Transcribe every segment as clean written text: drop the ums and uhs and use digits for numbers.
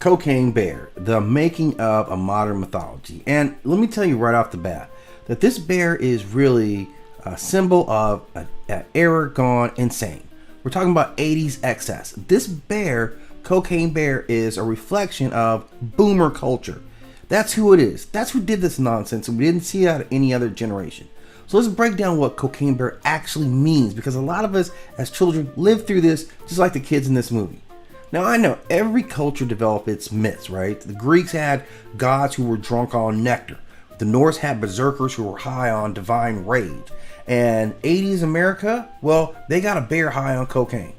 Cocaine Bear, the making of a modern mythology. And let me tell you right off the bat that this bear is really a symbol of an era gone insane. We're talking about 80s excess. This bear, Cocaine Bear, is a reflection of boomer culture. That's who it is. That's who did this nonsense, and we didn't see it out of any other generation. So let's break down what Cocaine Bear actually means, because a lot of us as children lived through this just like the kids in this movie. Now, I know every culture developed its myths, right? The Greeks had gods who were drunk on nectar. The Norse had berserkers who were high on divine rage. And 80s America, well, they got a bear high on cocaine.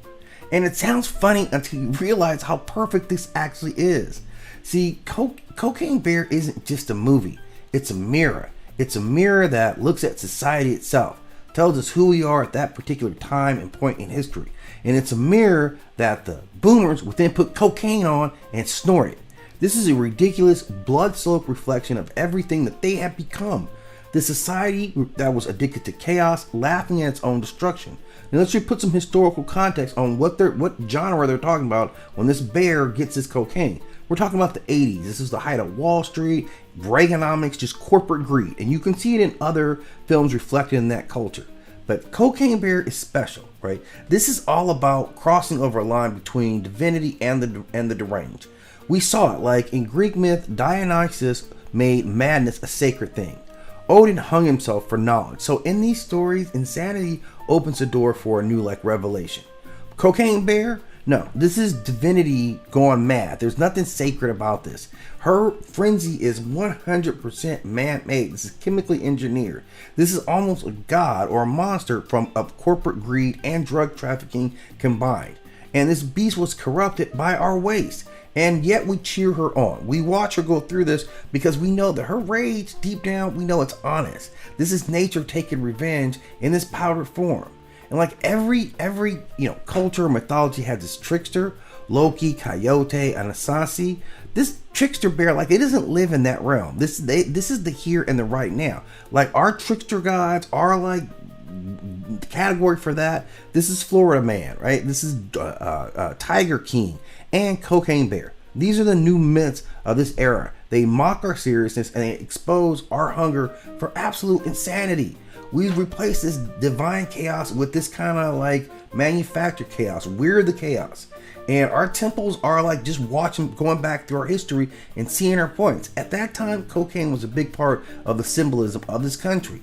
And it sounds funny until you realize how perfect this actually is. See, Cocaine Bear isn't just a movie. It's a mirror. It's a mirror that looks at society itself, tells us who we are at that particular time and point in history. And it's a mirror that the boomers would then put cocaine on and snort it. This is a ridiculous, blood-soaked reflection of everything that they have become. The society that was addicted to chaos, laughing at its own destruction. Now let's just put some historical context on what genre they're talking about when this bear gets his cocaine. We're talking about the 80s. This is the height of Wall Street, Reaganomics, just corporate greed. And you can see it in other films reflected in that culture. But Cocaine Bear is special, right? This is all about crossing over a line between divinity and the deranged. We saw it, like in Greek myth, Dionysus made madness a sacred thing. Odin hung himself for knowledge. So in these stories, insanity opens the door for a new revelation. Cocaine Bear? No, this is divinity gone mad. There's nothing sacred about this. Her frenzy is 100% man-made. This is chemically engineered. This is almost a god or a monster of corporate greed and drug trafficking combined. And this beast was corrupted by our waste. And yet we cheer her on. We watch her go through this because we know that her rage, deep down, we know it's honest. This is nature taking revenge in this powdered form. And like every culture or mythology has this trickster, Loki, Coyote, Anasazi. This trickster bear, it doesn't live in that realm. This is the here and the right now. Like our trickster gods are category for that. This is Florida Man, right? This is Tiger King and Cocaine Bear. These are the new myths of this era. They mock our seriousness and they expose our hunger for absolute insanity. We've replaced this divine chaos with this kind of manufactured chaos. We're the chaos. And our temples are just watching, going back through our history and seeing our points. At that time, cocaine was a big part of the symbolism of this country.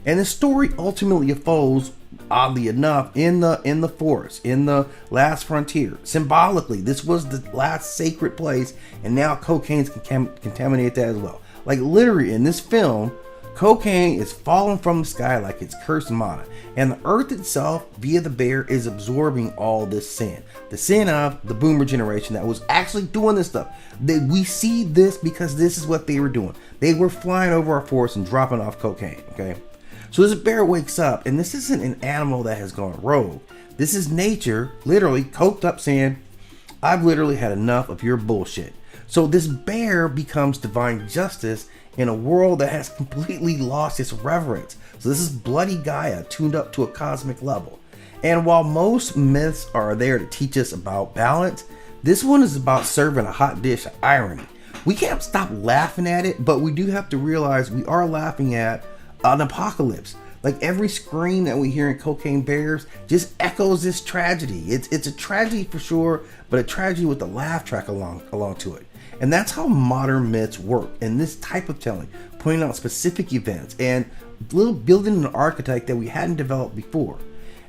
And the story ultimately unfolds, oddly enough, in the forest, in the last frontier. Symbolically, this was the last sacred place, and now cocaine's contaminated that as well. Literally, in this film, cocaine is falling from the sky like it's cursed manna, and the earth itself, via the bear, is absorbing all this sin. The sin of the boomer generation that was actually doing this stuff. We see this because this is what they were doing. They were flying over our forest and dropping off cocaine, okay? So this bear wakes up, and this isn't an animal that has gone rogue. This is nature, literally coked up, saying, I've literally had enough of your bullshit. So this bear becomes divine justice in a world that has completely lost its reverence. So this is bloody Gaia tuned up to a cosmic level. And while most myths are there to teach us about balance, this one is about serving a hot dish of irony. We can't stop laughing at it, but we do have to realize we are laughing at an apocalypse. Every scream that we hear in Cocaine Bears just echoes this tragedy. It's a tragedy for sure, but a tragedy with a laugh track along to it. And that's how modern myths work in this type of telling, pointing out specific events and building an archetype that we hadn't developed before.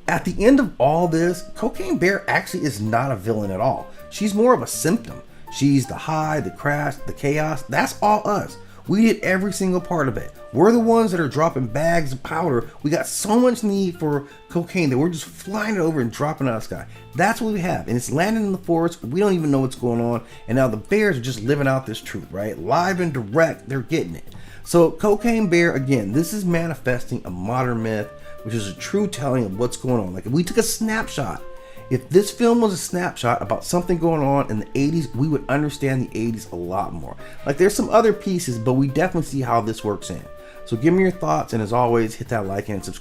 At the end of all this, Cocaine Bear actually is not a villain at all. She's more of a symptom. She's the high, the crash, the chaos. That's all us. We did every single part of it. We're the ones that are dropping bags of powder. We got so much need for cocaine that we're just flying it over and dropping it out of the sky. That's what we have. And it's landing in the forest. We don't even know what's going on. And now the bears are just living out this truth, right? Live and direct, they're getting it. So Cocaine Bear, again, this is manifesting a modern myth, which is a true telling of what's going on. If we took a snapshot, if this film was a snapshot about something going on in the 80s, we would understand the 80s a lot more. There's some other pieces, but we definitely see how this works in. So give me your thoughts, and as always, hit that like and subscribe.